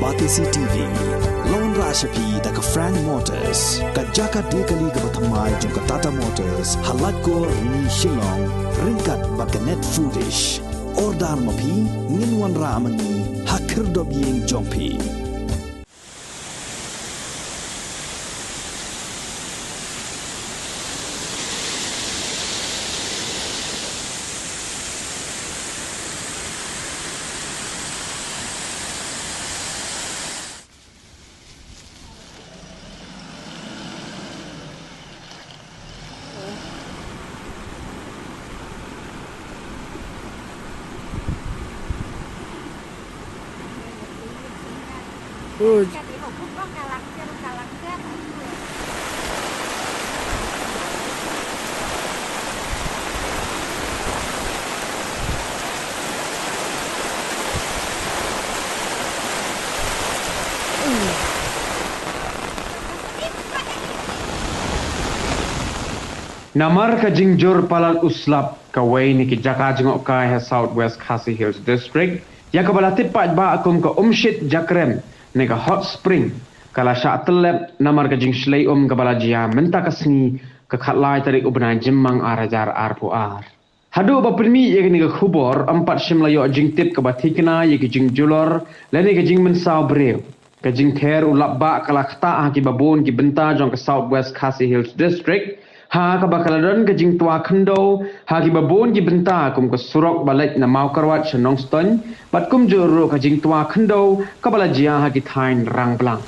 Batisi TV, Lone Rashapi da ka Frank Motors, ka Jaka Dekali ka Batamai jong ka Tata Motors, Halat ko ni Shillong, ringkat bakanet foodish, Ordar Mapi, Ninwan Ramani, Hakir Dobiying Jompi. Namar ka jingjur palal uslap kawai ni ki jaka jengok kai ha Southwest Khasi Hills District ya ka balati pat ba akum ka Umshit Jakrem ni ka hot spring kala Shah Tyllep namar ka Jingshlei ka balajia menta ka sni ka khatlai tarik ubna jemmang arajar arpuar hadu ba primi ye ni ka khubor 4 shimlayo jingtip ka bathikna ye ki jingjulor lani ka jingmensau brew ka jingther ulap ba kala khta ha ki babon ki benta jong ka Southwest Khasi Hills District ha ka bakaladon ka jing tua khendo ha ki babon ki benta kum ka surok balai na mau karwat shenong ston bat kum juro ka jing tua khendo ka balajia ha ki thain rang blang